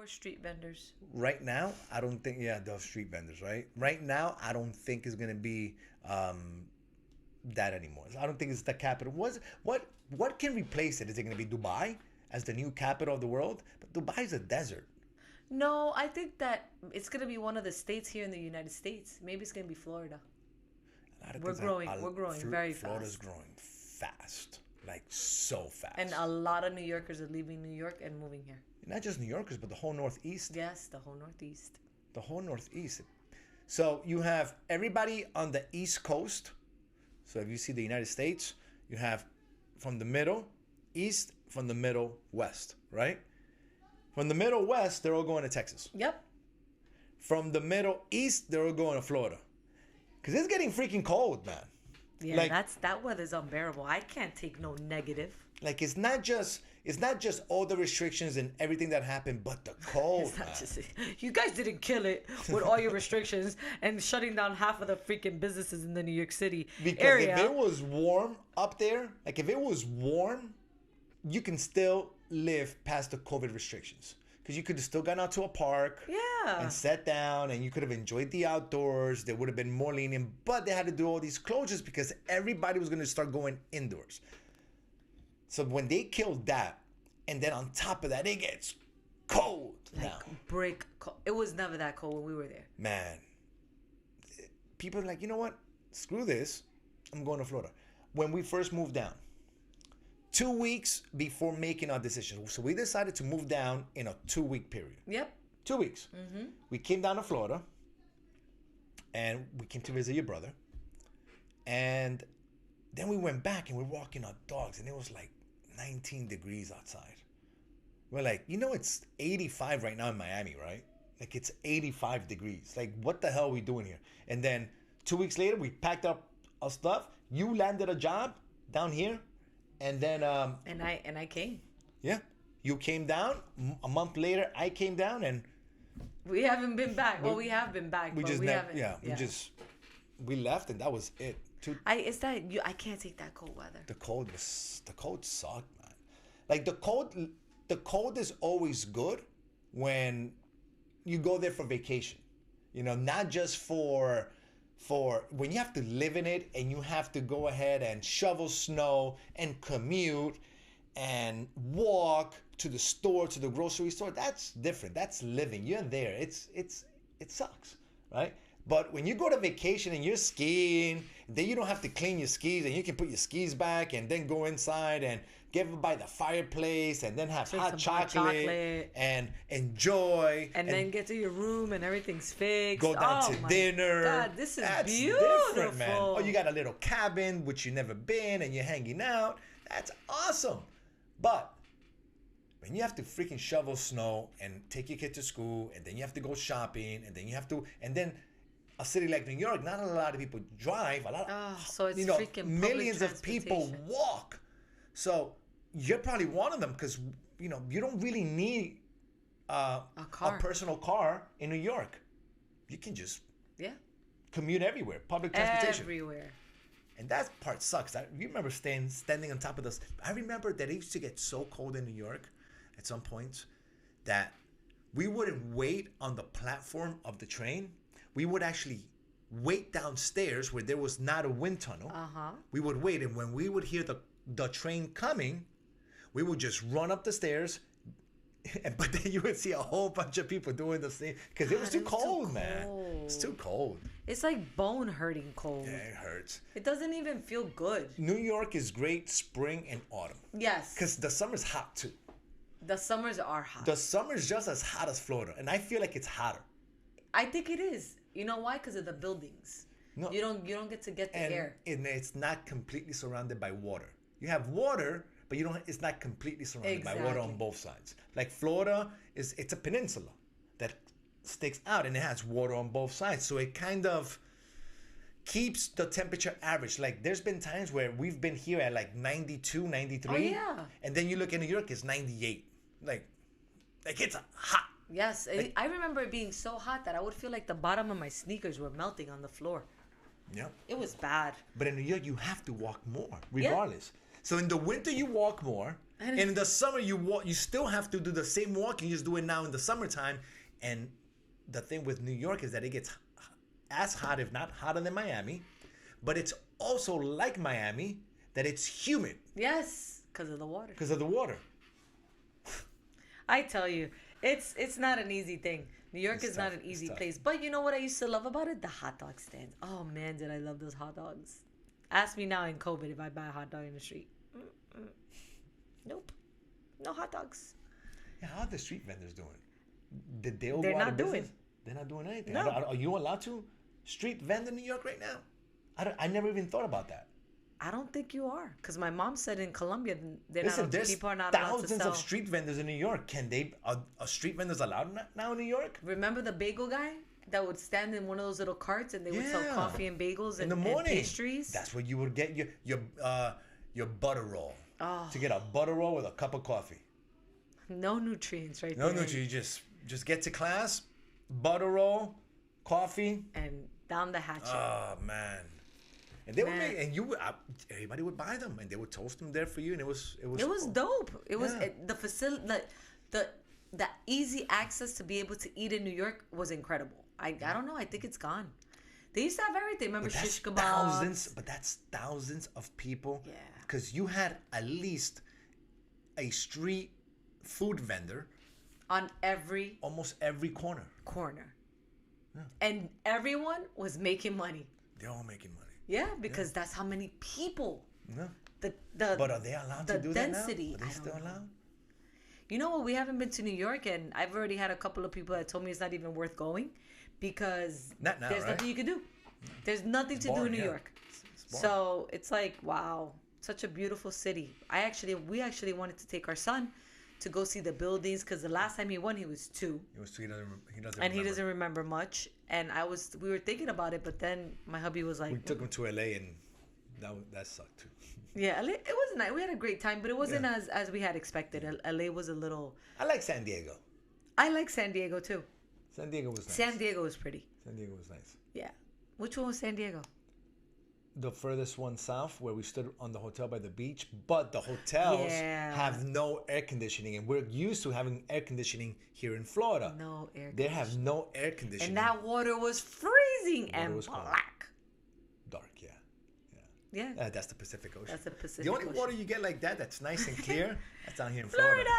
Or street vendors. Right now, I don't think. Yeah, those street vendors, right? Right now, I don't think it's gonna be that anymore. I don't think it's the capital. What can replace it? Is it gonna be Dubai as the new capital of the world? But Dubai is a desert. No, I think that it's gonna be one of the states here in the United States. Maybe it's gonna be Florida. A lot of We're things growing. We're growing very Florida's fast. growing fast, like so fast. And a lot of New Yorkers are leaving New York and moving here. Not just New Yorkers, but the whole Northeast. Yes, the whole Northeast. The whole Northeast. So you have everybody on the East Coast. So if you see the United States, you have from the middle east, from the middle west, right? From the middle west, they're all going to Texas. Yep. From the middle east, they're all going to Florida. Because it's getting freaking cold, man. Yeah, Like- that weather's unbearable. I can't take no negative. Like it's not just all the restrictions and everything that happened, but the cold, It's not man. just you guys didn't kill it with all your restrictions and shutting down half of the freaking businesses in the New York City Because area. if it was warm up there, like if it was warm, you can still live past the COVID restrictions. Because you could have still gone out to a park Yeah. and sat down and you could have enjoyed the outdoors. They would have been more lenient, but they had to do all these closures because everybody was going to start going indoors. So when they killed that, and then on top of that, it gets cold now. It was never that cold when we were there. Man, people are like, you know what? Screw this. I'm going to Florida. When we first moved down, 2 weeks before making our decision. So we decided to move down in a 2-week period. Yep. 2 weeks. Mm-hmm. We came down to Florida and we came to visit your brother. And then we went back and we're walking our dogs and it was like 19 degrees outside. We're like, you know, it's 85 right now in Miami, right? Like it's 85 degrees. Like what the hell are we doing here? And then 2 weeks later, we packed up our stuff. You landed a job down here. And then, And I came. yeah, you came down. A month later, I came down and We haven't been back. Well, we have been back, we but just we never, haven't. yeah, we left and that was it. I can't take that cold weather. The cold sucked, man. Like the cold is always good when you go there for vacation. You know, not just for when you have to live in it and you have to go ahead and shovel snow and commute and walk to the store, to the grocery store. That's different. That's living. You're there. It sucks, right? But when you go to vacation and you're skiing, then you don't have to clean your skis and you can put your skis back and then go inside and get by the fireplace and then have Drink hot some hot chocolate and enjoy. And then get to your room and everything's fixed. Go down Oh to my dinner. God, this is That's beautiful. different, man. Oh, you got a little cabin which you've never been and you're hanging out. That's awesome. But when you have to freaking shovel snow and take your kid to school and then you have to go shopping and then a city like New York, not a lot of people drive. So it's freaking millions public of people transportation. walk. So you're probably one of them because you don't really need a personal car in New York. You can just commute everywhere, public transportation. Everywhere. And that part sucks. You remember standing on top of this. I remember that it used to get so cold in New York at some points that we wouldn't wait on the platform of the train. We would actually wait downstairs where there was not a wind tunnel. We would wait, and when we would hear the train coming, we would just run up the stairs. But then you would see a whole bunch of people doing the same because it was too cold, man. It's too cold. It's like bone hurting cold. Yeah, it hurts. It doesn't even feel good. New York is great spring and autumn. Yes. Because the summer's hot too. The summers are hot. The summer's just as hot as Florida, and I feel like it's hotter. I think it is. You know why? Because of the buildings. No. You don't get to get the air. And it's not completely surrounded by water. You have water, but it's not completely surrounded by water on both sides. Like Florida it's a peninsula that sticks out and it has water on both sides. So it kind of keeps the temperature average. Like there's been times where we've been here at like 92, 93. Oh, yeah. And then you look in New York, it's 98. Like it's hot. Yes, I remember it being so hot that I would feel like the bottom of my sneakers were melting on the floor. Yeah. It was bad. But in New York, you have to walk more, regardless. So in the winter, you walk more. And in the summer, you walk. You still have to do the same walking. You just do it now in the summertime. And the thing with New York is that it gets as hot, if not hotter than Miami. But it's also like Miami, that it's humid. Yes, because of the water. Because of the water. I tell you, it's not an easy thing. New York is not an easy place. But you know what I used to love about it? The hot dog stands. Oh, man, did I love those hot dogs. Ask me now in COVID if I buy a hot dog in the street. Nope. No hot dogs. Yeah, how are the street vendors doing? Did they all They're go out not of doing. business? They're not doing anything. No. Are you allowed to street vend in New York right now? I never even thought about that. I don't think you are. Because my mom said in Colombia, Listen, there's people are not allowed to thousands sell. of street vendors in New York. Are street vendors allowed now in New York? Remember the bagel guy that would stand in one of those little carts and they would sell coffee and bagels in and, the morning. and pastries? That's where you would get your butter roll. Oh. To get a butter roll with a cup of coffee. No nutrients there. No nutrients. Just get to class, butter roll, coffee. And down the hatchet. Oh, man. And they would make, and everybody would buy them, and they would toast them there for you, and it was dope. It was the facility, the easy access to be able to eat in New York was incredible. I don't know. I think it's gone. They used to have everything. Remember shish kebabs? But that's thousands of people. Yeah. Because you had at least a street food vendor on almost every corner. Yeah. And everyone was making money. They're all making money. Yeah, because that's how many people. Yeah. But are they allowed to do density, that now? Are they still allowed? You know what? We haven't been to New York, and I've already had a couple of people that told me it's not even worth going because there's nothing you can do. There's nothing to do in New York. So it's like, wow, such a beautiful city. We actually wanted to take our son to go see the buildings because the last time he won, he was 2. He doesn't remember much. And we were thinking about it, but then my hubby was like, we took him to LA, and that sucked too. Yeah, LA, it was nice. We had a great time, but it wasn't as we had expected. LA was a little. I like San Diego. I like San Diego too. San Diego was nice. San Diego was pretty. San Diego was nice. Yeah. Which one was San Diego? The furthest one south, where we stood on the hotel by the beach, but the hotels have no air conditioning, and we're used to having air conditioning here in Florida. No air conditioning. They have no air conditioning. And that water was freezing and black. Dark, yeah. Yeah. That's the Pacific Ocean. That's the Pacific Ocean. The only water you get like that's nice and clear, that's down here in Florida.